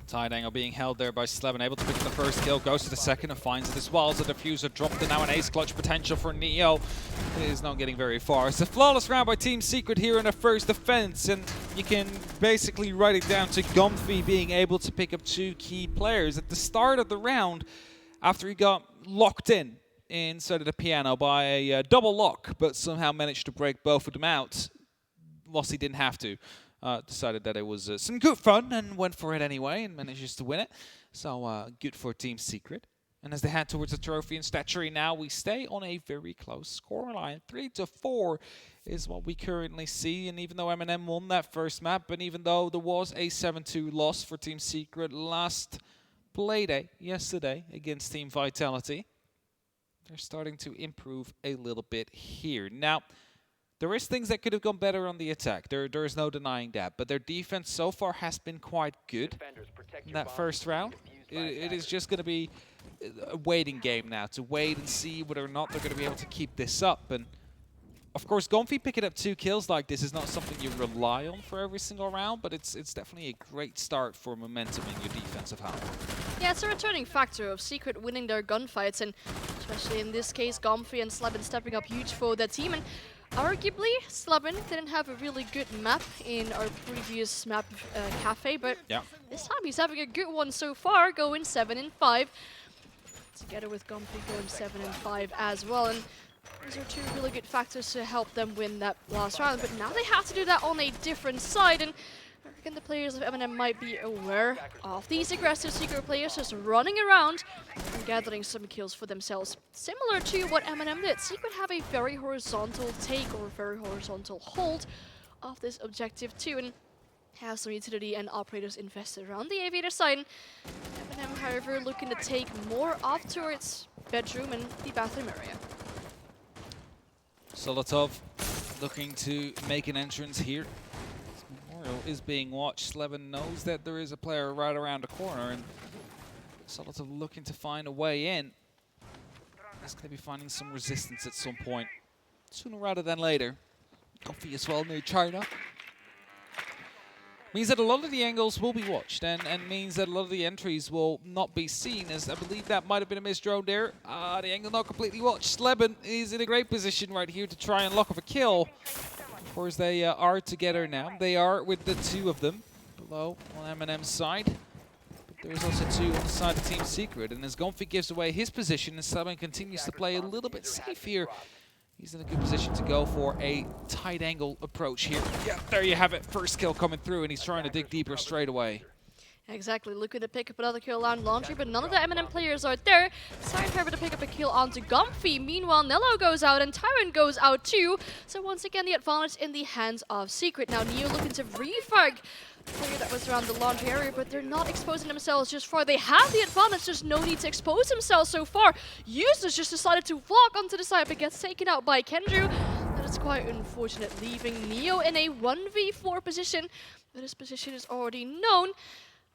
Speaker 1: Tight angle being held there by Slevin, able to pick up the first kill, goes to the second and finds it as well as the diffuser dropped, and now an ace clutch potential for Neo. It is not getting very far. It's a flawless round by Team Secret here in the first defense, and you can basically write it down to Comfy being able to pick up 2 key players at the start of the round after he got locked in inside of the piano by a double lock, but somehow managed to break both of them out whilst he didn't have to. Decided that it was some good fun and went for it anyway and manages to win it. So good for Team Secret. And as they head towards the trophy and statuary now, we stay on a very close scoreline. 3-4 is what we currently see. And even though MNM won that first map, and even though there was a 7-2 loss for Team Secret last playday yesterday against Team Vitality, they're starting to improve a little bit here. Now, there is things that could have gone better on the attack. There is no denying that. But their defense so far has been quite good in that first round. It is just going to be a waiting game now to wait and see whether or not they're going to be able to keep this up. And of course, Comfy picking up 2 kills like this is not something you rely on for every single round, but it's definitely a great start for momentum in your defensive half.
Speaker 2: Yeah, it's a returning factor of Secret winning their gunfights, and especially in this case, Comfy and Slevin stepping up huge for their team. And arguably, Slevin didn't have a really good map in our previous map cafe, but this time he's having a good one so far, going 7-5. Together with Comfy going 7-5 as well. And these are 2 really good factors to help them win that last round, but now they have to do that on a different side, and I reckon the players of MNM might be aware of these aggressive Secret players just running around and gathering some kills for themselves. Similar to what MNM did, Secret have a very horizontal take or very horizontal hold of this objective too, and have some utility and operators invested around the aviator side. MNM, however, looking to take more off towards bedroom and the bathroom area.
Speaker 1: Solotov looking to make an entrance here. This memorial is being watched. Slevin knows that there is a player right around the corner, and Solotov looking to find a way in. He's going to be finding some resistance at some point, sooner rather than later. Comfy as well near China. Means that a lot of the angles will be watched, and means that a lot of the entries will not be seen, as I believe that might have been a missed drone there. The angle not completely watched. Slevin is in a great position right here to try and lock up a kill. Of course, they are together now. They are with the 2 of them. But low on MNM's side. But there's also 2 on the side of Team Secret. And as Gomfi gives away his position and Saban continues to play a little bit safe here, he's in a good position to go for a tight angle approach here. Yeah, there you have it. First kill coming through, and he's trying to dig deeper straight away.
Speaker 2: Exactly, looking to pick up another kill on Laundry, but none of the MNM players are there. Sign Trevor to pick up a kill onto Gomfi. Meanwhile, Nello goes out and Tyrant goes out too. So once again, the advantage in the hands of Secret. Now Neo looking to refrag the player that was around the Laundry area, but they're not exposing themselves just far. They have the advantage, there's no need to expose themselves so far. Useless just decided to walk onto the side, but gets taken out by Kendrew. That is quite unfortunate, leaving Neo in a 1v4 position. But his position is already known.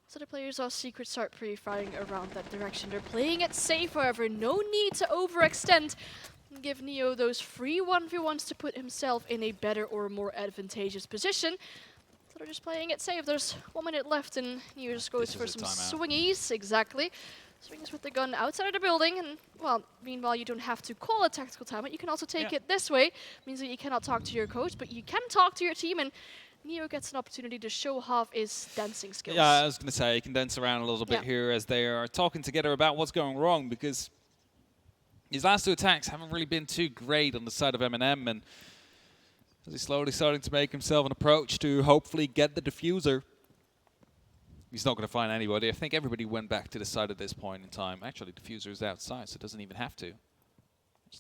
Speaker 2: So the players of Secret start pre-firing around that direction. They're playing it safe, however, no need to overextend and give Neo those free 1v1s to put himself in a better or more advantageous position. So they're just playing it safe. There's 1 minute left and Neo just goes for some swingies. Exactly. Swings with the gun outside of the building, and well, meanwhile you don't have to call a tactical timeout. You can also take it this way. Means that you cannot talk to your coach, but you can talk to your team, and Neo gets an opportunity to show off his dancing skills.
Speaker 1: Yeah, I was going to say, he can dance around a little bit here as they are talking together about what's going wrong, because his last 2 attacks haven't really been too great on the side of MNM, and as he's slowly starting to make himself an approach to hopefully get the diffuser, he's not going to find anybody. I think everybody went back to the side at this point in time. Actually, diffuser is outside, so it doesn't even have to.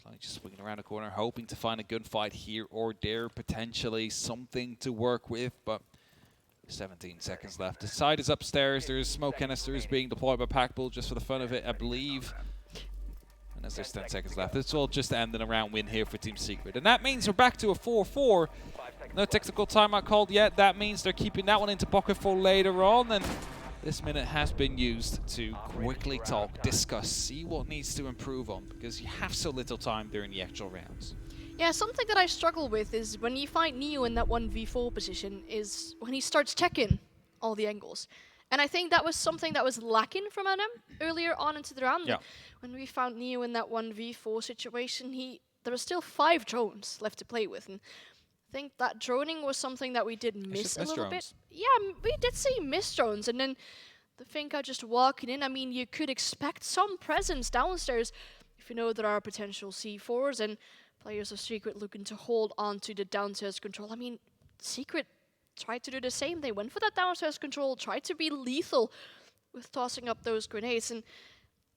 Speaker 1: Like just swinging around the corner, hoping to find a gunfight here or there, potentially something to work with, but 17 seconds left. The side is upstairs. There's smoke canisters being deployed by Packbull just for the fun of it, I believe. And as there's 10 seconds left, this will just end in a round win here for Team Secret. And that means we're back to a 4-4. No technical timeout called yet. That means they're keeping that one into pocket for later on. And this minute has been used to quickly talk, discuss, see what needs to improve on, because you have so little time during the actual rounds.
Speaker 2: Yeah, something that I struggle with is when you find Neo in that 1v4 position is when he starts checking all the angles. And I think that was something that was lacking from MNM earlier on into the round.
Speaker 1: Yeah.
Speaker 2: When we found Neo in that 1v4 situation, there was still 5 drones left to play with. And I think that droning was something that we did miss a little bit. Yeah, we did see miss drones, and then the Finka just walking in. I mean, you could expect some presence downstairs if you know there are potential C4s and players of Secret looking to hold on to the downstairs control. I mean, Secret tried to do the same. They went for that downstairs control, tried to be lethal with tossing up those grenades. And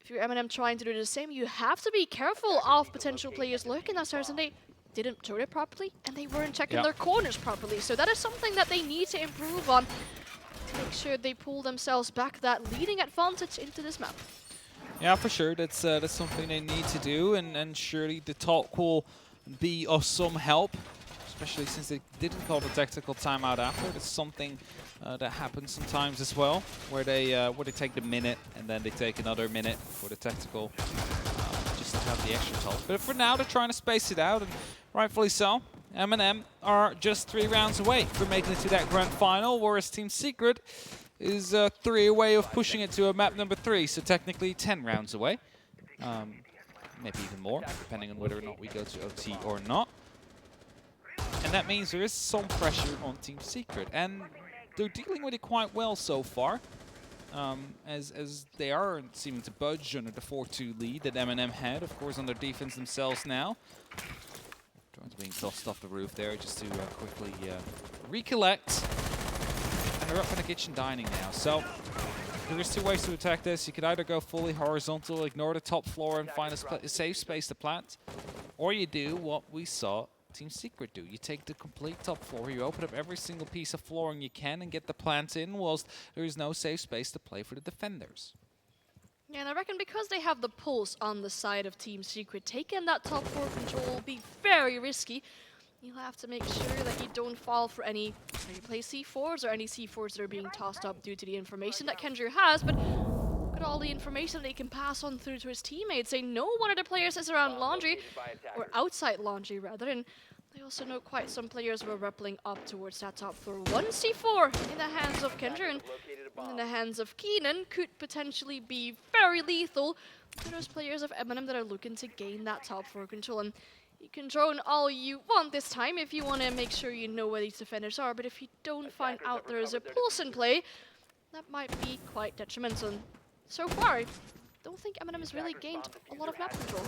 Speaker 2: if you're MNM trying to do the same, you have to be careful of potential players lurking downstairs, and they didn't throw it properly, and they weren't checking their corners properly. So that is something that they need to improve on to make sure they pull themselves back that leading advantage into this map.
Speaker 1: Yeah, for sure. That's something they need to do, and surely the talk will be of some help, especially since they didn't call the tactical timeout after. That's something that happens sometimes as well, where they take the minute and then they take another minute for the tactical, just to have the extra talk. But for now, they're trying to space it out, and rightfully so. MNM are just 3 rounds away from making it to that grand final, whereas Team Secret is 3 away of pushing it to a map number 3, so technically 10 rounds away. Maybe even more, depending on whether or not we go to OT or not. And that means there is some pressure on Team Secret, and they're dealing with it quite well so far, as they are seeming to budge under the 4-2 lead that MNM had, of course, on their defense themselves now. Drones being tossed off the roof there just to quickly recollect. And they're up in the kitchen dining now. So there is 2 ways to attack this. You could either go fully horizontal, ignore the top floor and find a safe space to plant, or you do what we saw Team Secret do. You take the complete top floor, you open up every single piece of flooring you can and get the plant in, whilst there is no safe space to play for the defenders.
Speaker 2: Yeah, and I reckon because they have the pulse on the side of Team Secret, taking that top floor control will be very risky. You'll have to make sure that you don't fall for any replay C4s or any C4s that are being tossed up due to the information that Kendrew has, but look at all the information that he can pass on through to his teammates. They know one of the players is around Laundry, or outside Laundry rather, and they also know quite some players were rappelling up towards that top floor. 1 C4 in the hands of Kendrew, and in the hands of Keenan could potentially be very lethal to those players of MNM that are looking to gain that top floor control. And You can drone all you want this time if you want to make sure you know where these defenders are, but if you don't find out there is a pulse in play, that might be quite detrimental. And so far, I don't think MNM has really gained a lot of map control.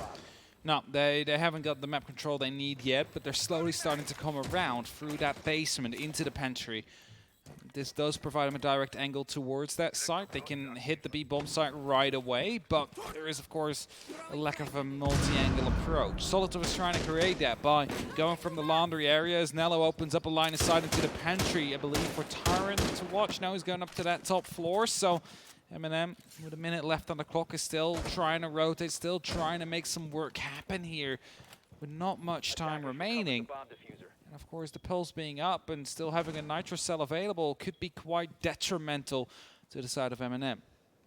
Speaker 1: No, they haven't got the map control they need yet, but they're slowly starting to come around through that basement into the pantry. This does provide them a direct angle towards that site. They can hit the B-bomb site right away, but there is, of course, a lack of a multi-angle approach. Solitaire is trying to create that by going from the laundry area as Nello opens up a line of sight into the pantry, I believe, for Tyrant to watch. Now he's going up to that top floor, so MNM, with a minute left on the clock, is still trying to rotate, still trying to make some work happen here, with not much time remaining. And of course, the pulse being up and still having a nitro cell available could be quite detrimental to the side of MNM.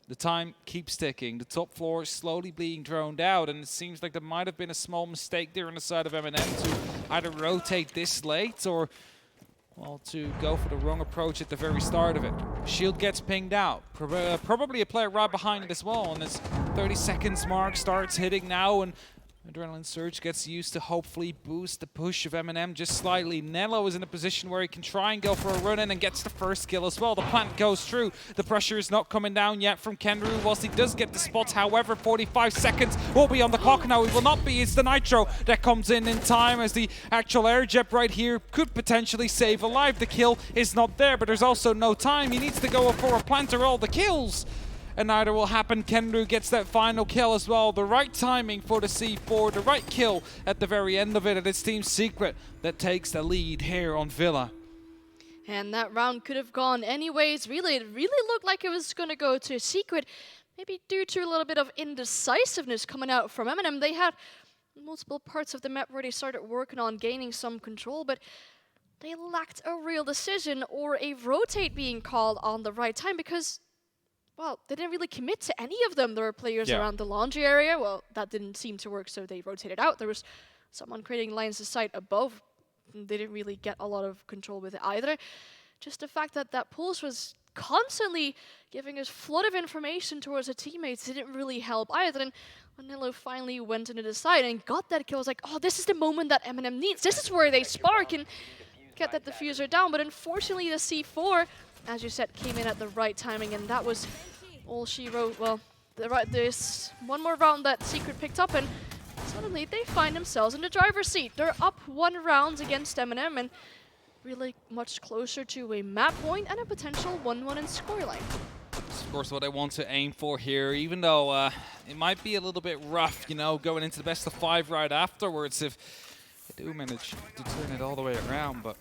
Speaker 1: The time keeps ticking. The top floor is slowly being droned out, and it seems like there might have been a small mistake there on the side of MNM to either rotate this late or, well, to go for the wrong approach at the very start of it. Shield gets pinged out. Probably a player right behind it as well, and this 30 seconds mark starts hitting now, and Adrenaline Surge gets used to hopefully boost the push of MNM just slightly. Nello is in a position where he can try and go for a run-in and gets the first kill as well. The plant goes through. The pressure is not coming down yet from Kenru whilst he does get the spots. However, 45 seconds will be on the clock now. He will not be. It's the Nitro that comes in time as the actual air jet right here could potentially save a life. The kill is not there, but there's also no time. He needs to go for a plant or all the kills. And neither will happen. Kenru gets that final kill as well. The right timing for the C4, the right kill at the very end of it, and it's Team Secret that takes the lead here on Villa.
Speaker 2: And that round could have gone anyways. Really, it really looked like it was going to go to Secret. Maybe due to a little bit of indecisiveness coming out from MNM. They had multiple parts of the map where they started working on gaining some control, but they lacked a real decision or a rotate being called on the right time because, well, they didn't really commit to any of them. There were players around the laundry area. Well, that didn't seem to work, so they rotated out. There was someone creating lines of sight above. They didn't really get a lot of control with it either. Just the fact that that pulse was constantly giving us flood of information towards the teammates didn't really help either. And when Nello finally went into the side and got that kill, I was like, oh, this is the moment that MNM needs. This is where they spark and get that diffuser down. But unfortunately, the C4, as you said, came in at the right timing, and that was all she wrote. Well, there's one more round that Secret picked up, and suddenly they find themselves in the driver's seat. They're up 1 round against MNM, and really much closer to a map point and a potential 1-1 in scoreline.
Speaker 1: Of course, what I want to aim for here, even though it might be a little bit rough, you know, going into the best of 5 right afterwards if they do manage to turn it all the way around, but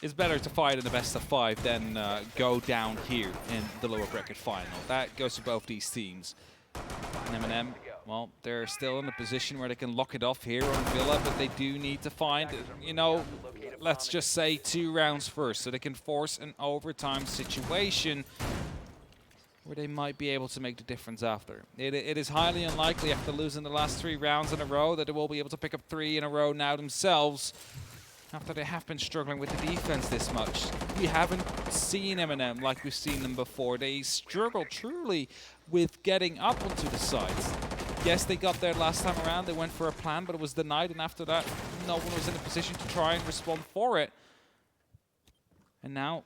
Speaker 1: it's better to fight in the best of 5 than go down here in the lower bracket final. That goes for both these teams. And MNM, well, they're still in a position where they can lock it off here on Villa, but they do need to find, you know, let's just say 2 rounds first, so they can force an overtime situation where they might be able to make the difference after. It is highly unlikely after losing the last 3 rounds in a row that they will be able to pick up 3 in a row now themselves, after they have been struggling with the defense this much. We haven't seen MNM like we've seen them before. They struggle truly with getting up onto the sides. Yes, they got there last time around. They went for a plan, but it was denied, and after that, no one was in a position to try and respond for it. And now,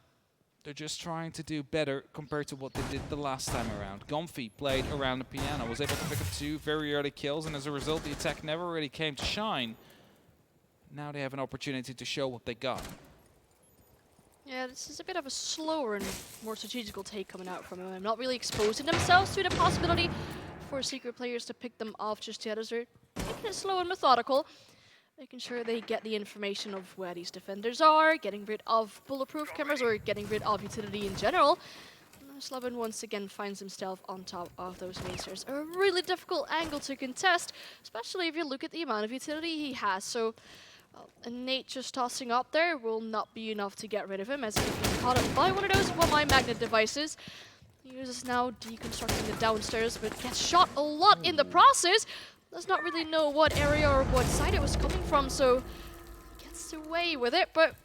Speaker 1: they're just trying to do better compared to what they did the last time around. Gomfi played around the piano, was able to pick up 2 very early kills, and as a result, the attack never really came to shine. Now they have an opportunity to show what they got.
Speaker 2: Yeah, this is a bit of a slower and more strategical take coming out from them. Not really exposing themselves to the possibility for Secret players to pick them off just yet, as they're taking it slow and methodical, making sure they get the information of where these defenders are, getting rid of bulletproof cameras, or getting rid of utility in general. Slevin once again finds himself on top of those lasers. A really difficult angle to contest, especially if you look at the amount of utility he has. So, Nate just tossing up there will not be enough to get rid of him, as he's being caught up by one of those one-line magnet devices. He is now deconstructing the downstairs, but gets shot a lot in the process. Does not really know what area or what side it was coming from, so gets away with it, but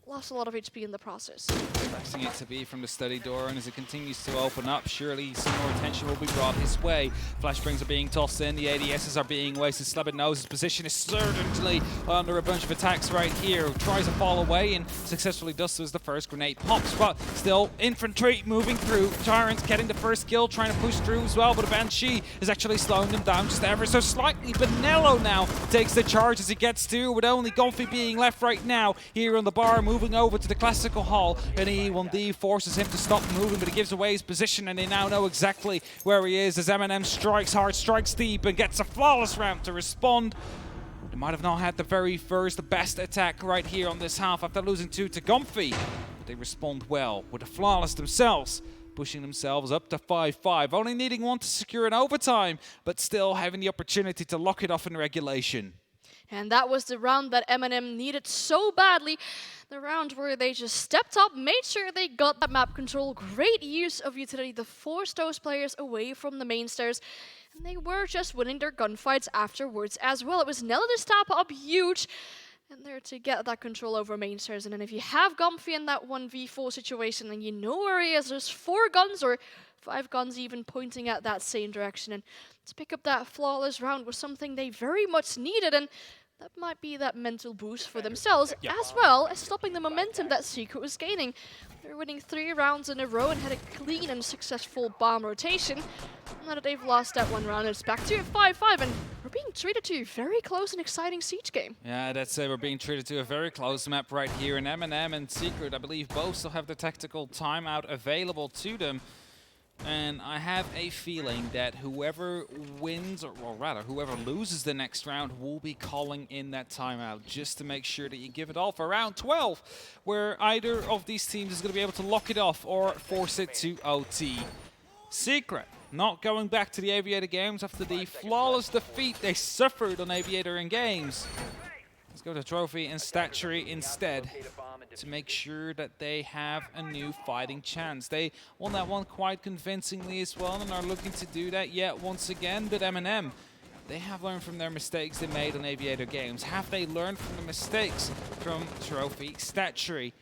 Speaker 2: lost a lot of HP in the process.
Speaker 1: expecting it to be from the study door, and as it continues to open up, surely some more attention will be brought his way. Flashbangs are being tossed in, the ADSs are being wasted. Slebin knows his position is certainly under a bunch of attacks right here. Tries to fall away and successfully does so as the first grenade pops, but still infantry moving through. Tyrant getting the first kill, trying to push through as well, but a Banshee is actually slowing them down just ever so slightly. Benello now takes the charge as he gets to, with only Gonfi being left right now here on the bar, moving over to the classical hall, and E1D forces him to stop moving, but he gives away his position, and they now know exactly where he is as MNM strikes hard, strikes deep, and gets a flawless round to respond. They might have not had the very first, the best attack right here on this half after losing 2 to Gonfi, but they respond well with a flawless themselves, pushing themselves up to 5-5, only needing 1 to secure an overtime, but still having the opportunity to lock it off in regulation.
Speaker 2: And that was the round that MNM needed so badly. The round where they just stepped up, made sure they got that map control. Great use of utility to force those players away from the main stairs. And they were just winning their gunfights afterwards as well. It was Nella to step up huge. And there to get that control over main stairs. And then if you have Gomfi in that 1v4 situation and you know where he is, there's 4 guns or 5 guns even pointing at that same direction. And to pick up that flawless round was something they very much needed. And that might be that mental boost for themselves, as well as stopping the momentum that Secret was gaining. They're winning 3 rounds in a row and had a clean and successful bomb rotation. Now that they've lost that 1 round, it's back to 5-5, and we're being treated to a very close and exciting Siege game.
Speaker 1: Yeah, that's it. We're being treated to a very close map right here, and MNM and Secret, I believe, both still have the tactical timeout available to them. And I have a feeling that whoever wins, or rather, whoever loses the next round will be calling in that timeout just to make sure that you give it all for round 12, where either of these teams is going to be able to lock it off or force it to OT. Secret not going back to the Aviator games after the flawless defeat they suffered on Aviator in games. Let's go to Trophy and Statuary instead, to make sure that they have a new fighting chance. They won that one quite convincingly as well and are looking to do that yet once again, but MNM, they have learned from their mistakes they made on Aviator games. Have they learned from the mistakes from Trophy Statuary?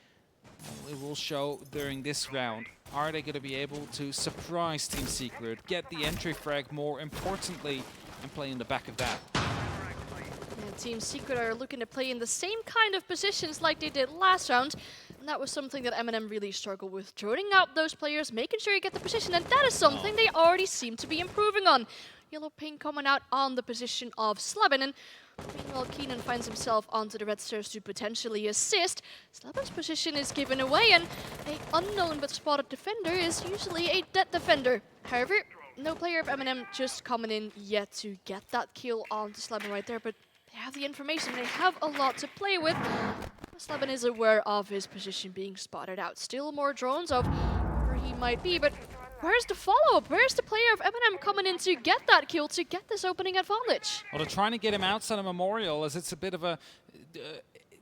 Speaker 1: Well, it will show during this round. Are they going to be able to surprise Team Secret, get the entry frag more importantly, and play in the back of that?
Speaker 2: Team Secret are looking to play in the same kind of positions like they did last round. And that was something that MNM really struggled with. Droning out those players, making sure you get the position. And that is something they already seem to be improving on. Yellow Pink coming out on the position of Slebin. And meanwhile, Keenan finds himself onto the red stairs to potentially assist. Slebin's position is given away. And an unknown but spotted defender is usually a dead defender. However, no player of MNM just coming in yet to get that kill onto Slebin right there. But they have the information, they have a lot to play with. Slebin is aware of his position being spotted out. Still more drones of where he might be, but where's the follow-up? Where's the player of MNM coming in to get that kill, to get this opening advantage?
Speaker 1: Well, they're trying to get him outside of Memorial, as it's a bit of a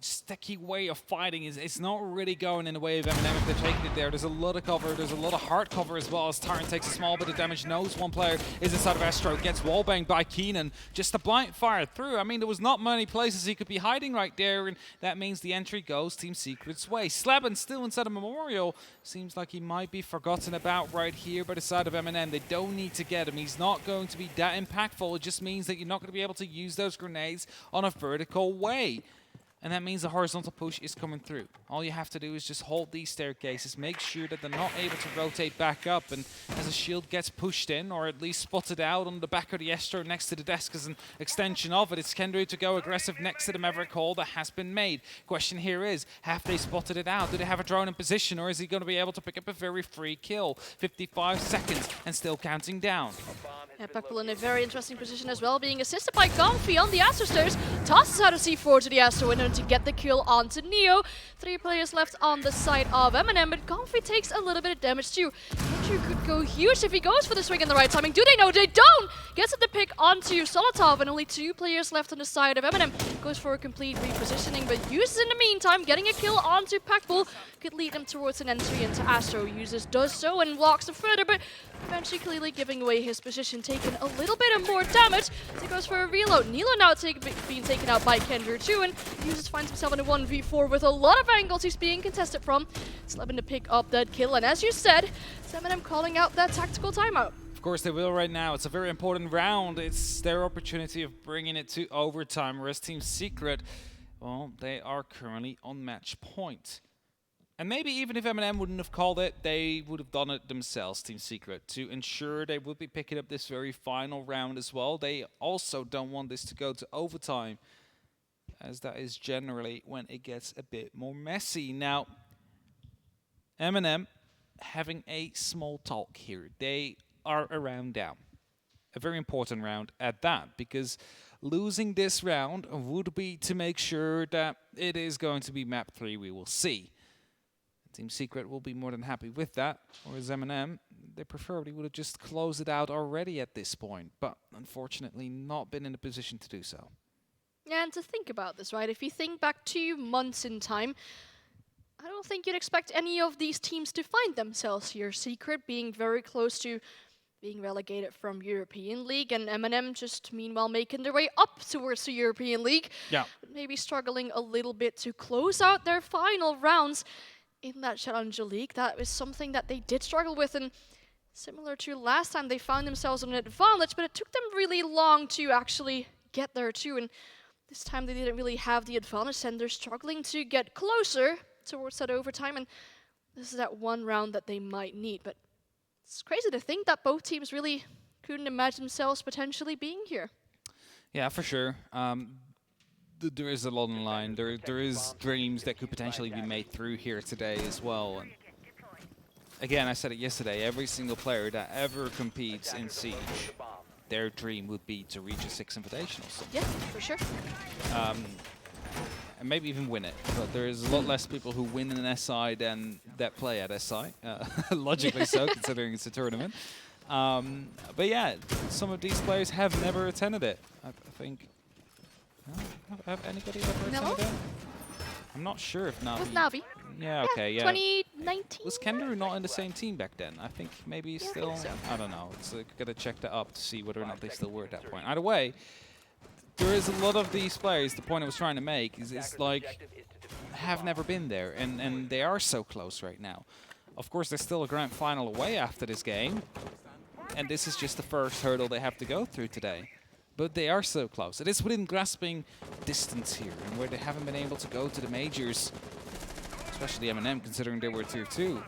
Speaker 1: sticky way of fighting. It's not really going in the way of MNM if they're taking it there. There's a lot of cover, there's a lot of hard cover as well, as Tyrant takes a small bit of damage, knows one player is inside of Astro, gets wallbanged by Keenan, just a blind fire through. I mean, there was not many places he could be hiding right there, and that means the entry goes Team Secret's way. Slebin still inside of Memorial, seems like he might be forgotten about right here by the side of MNM. They don't need to get him, he's not going to be that impactful. It just means that you're not going to be able to use those grenades on a vertical way. And that means the horizontal push is coming through. All you have to do is just hold these staircases, make sure that they're not able to rotate back up, and as a shield gets pushed in, or at least spotted out on the back of the Astro next to the desk as an extension of it, it's Kendrew to go aggressive next to the Maverick Hall that has been made. Question here is, have they spotted it out? Do they have a drone in position, or is he going to be able to pick up a very free kill? 55 seconds and still counting down.
Speaker 2: Yeah, Puckbull in a very interesting position as well, being assisted by Gonfi on the Astro stairs. Tosses out a C4 to the Astro window to get the kill onto Neo. 3 players left on the side of MNM, but Gonfi takes a little bit of damage too. Andrew could go huge if he goes for the swing in the right timing. Do they know? They don't! Gets the pick onto Solotov, and only 2 players left on the side of MNM. Goes for a complete repositioning, but uses in the meantime, getting a kill onto Puckbull. Could lead them towards an entry into Astro. Uses does so and walks further, but eventually clearly giving away his position, taking a little bit of more damage. So he goes for a reload. Nilo now being taken out by Kendra too, and uses Users finds himself in a 1v4 with a lot of angles he's being contested from. Slevin to pick up that kill, and as you said, it's MNM calling out that tactical timeout.
Speaker 1: Of course they will right now. It's a very important round. It's their opportunity of bringing it to overtime, whereas Team Secret, well, they are currently on match point. And maybe even if MNM wouldn't have called it, they would have done it themselves, Team Secret, to ensure they would be picking up this very final round as well. They also don't want this to go to overtime, as that is generally when it gets a bit more messy. Now, MNM having a small talk here. They are a round down. A very important round at that, because losing this round would be to make sure that it is going to be map 3 we will see. Team Secret will be more than happy with that, whereas MNM, they preferably would have just closed it out already at this point, but unfortunately not been in a position to do so.
Speaker 2: Yeah, and to think about this, right? If you think back 2 months in time, I don't think you'd expect any of these teams to find themselves here. Secret being very close to being relegated from European League, and MNM just meanwhile making their way up towards the European League.
Speaker 1: Yeah.
Speaker 2: But maybe struggling a little bit to close out their final rounds in that Challenger League. That is something that they did struggle with, and similar to last time, they found themselves on an advantage, but it took them really long to actually get there too, and this time they didn't really have the advantage, and they're struggling to get closer towards that overtime, and this is that one round that they might need. But it's crazy to think that both teams really couldn't imagine themselves potentially being here.
Speaker 1: Yeah, for sure. There is a lot on the line. There is dreams that could potentially be made through here today as well. And again, I said it yesterday, every single player that ever competes in Siege, their dream would be to reach a 6 Invitational.
Speaker 2: Yeah, for sure.
Speaker 1: And maybe even win it. But there is a lot less people who win in an SI than that play at SI. Logically so, considering it's a tournament. But yeah, some of these players have never attended it. I think. Have anybody ever attended it? I'm not sure if Navi.
Speaker 2: With Navi.
Speaker 1: Yeah, okay, yeah.
Speaker 2: 2019.
Speaker 1: Was Kenderu not in the same team back then? I think maybe
Speaker 2: Yeah,
Speaker 1: still.
Speaker 2: I think so.
Speaker 1: I don't know. It's gotta check that up to see whether or not they still were at that point. Either way, there is a lot of these players. The point I was trying to make is like have never been there, and they are so close right now. Of course, there's still a grand final away after this game, and this is just the first hurdle they have to go through today. But they are so close. It is within grasping distance here, and where they haven't been able to go to the majors, especially MNM, considering they were tier 2.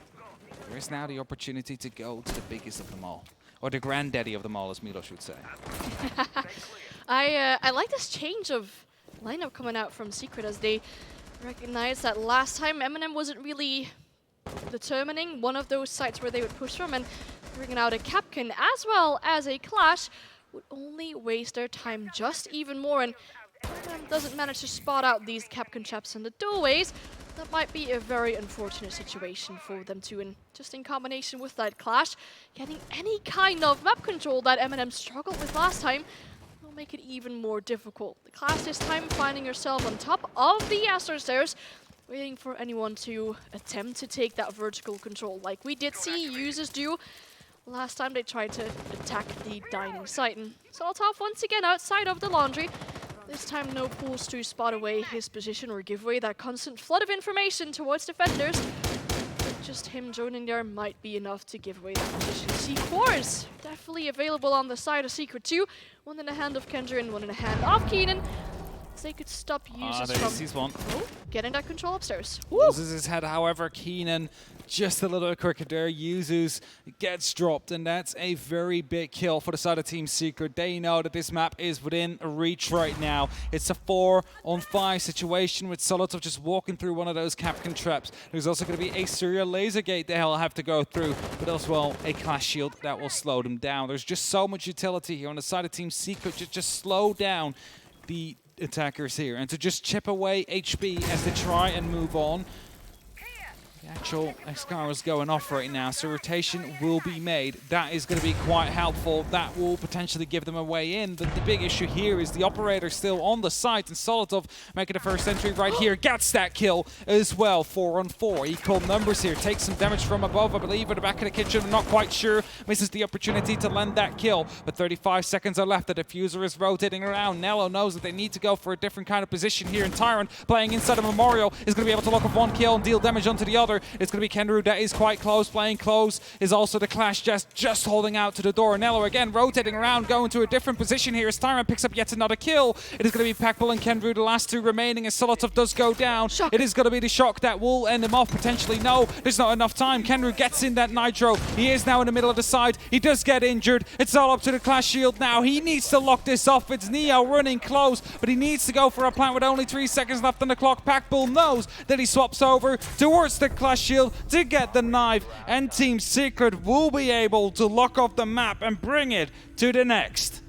Speaker 1: There is now the opportunity to go to the biggest of them all, or the granddaddy of them all, as Milos would say.
Speaker 2: I like this change of lineup coming out from Secret, as they recognize that last time MNM wasn't really determining one of those sites where they would push from, and bringing out a Capcan as well as a Clash would only waste their time just even more, and MNM doesn't manage to spot out these Capcan traps in the doorways. That might be a very unfortunate situation for them too, and just in combination with that Clash, getting any kind of map control that MNM struggled with last time will make it even more difficult. The Clash this time finding herself on top of the Aster stairs, waiting for anyone to attempt to take that vertical control, like we did see users do last time they tried to attack the dining site. And Solotov once again outside of the laundry. This time no pools to spot away his position or give away that constant flood of information towards defenders. Just him joining there might be enough to give away that position. C4 is definitely available on the side of Secret 2. One in the hand of Kendra and one in the hand of Keenan. They could stop users from getting that control upstairs.
Speaker 1: Loses his head, however, Keenan just a little quicker there. Yuzus gets dropped, and that's a very big kill for the side of Team Secret. They know that this map is within reach right now. It's a 4-on-5 situation with Solotov just walking through one of those Capcan traps. There's also going to be a serial laser gate they'll have to go through, but as well a Clash shield that will slow them down. There's just so much utility here on the side of Team Secret to just slow down the attackers here and to just chip away HP as they try and move on. The actual Excalibur is going off right now, so rotation will be made. That is going to be quite helpful. That will potentially give them a way in. But the big issue here is the operator still on the site, and Solotov making the first entry right here. Gets that kill as well. 4 on 4. Equal numbers here. Takes some damage from above, I believe, at the back of the kitchen. I'm not quite sure. Misses the opportunity to lend that kill. But 35 seconds are left. The diffuser is rotating around. Nello knows that they need to go for a different kind of position here. And Tyron, playing inside of Memorial, is going to be able to lock up one kill and deal damage onto the other. It's going to be Kenru that is quite close. Playing close is also the Clash just holding out to the door. Nello again rotating around, going to a different position here as Tyron picks up yet another kill. It is going to be Pakbul and Kenru, the last two remaining, as Solotov does go down.
Speaker 2: Shock.
Speaker 1: It is going to be the shock that will end him off potentially. No, there's not enough time. Kenru gets in that Nitro. He is now in the middle of the side. He does get injured. It's all up to the Clash shield now. He needs to lock this off. It's Neo running close, but he needs to go for a plant with only 3 seconds left on the clock. Pakbul knows that he swaps over towards the Clash shield to get the knife, and Team Secret will be able to lock off the map and bring it to the next.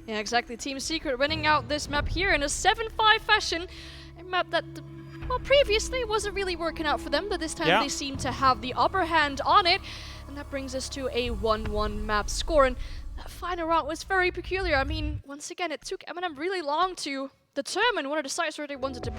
Speaker 2: Yeah, exactly. Team Secret winning out this map here in a 7-5 fashion. A map that, well, previously wasn't really working out for them, but this time they seem to have the upper hand on it. And that brings us to a 1-1 map score. And that final round was very peculiar. I mean, once again, it took MNM really long to determine one of the sites where they wanted to put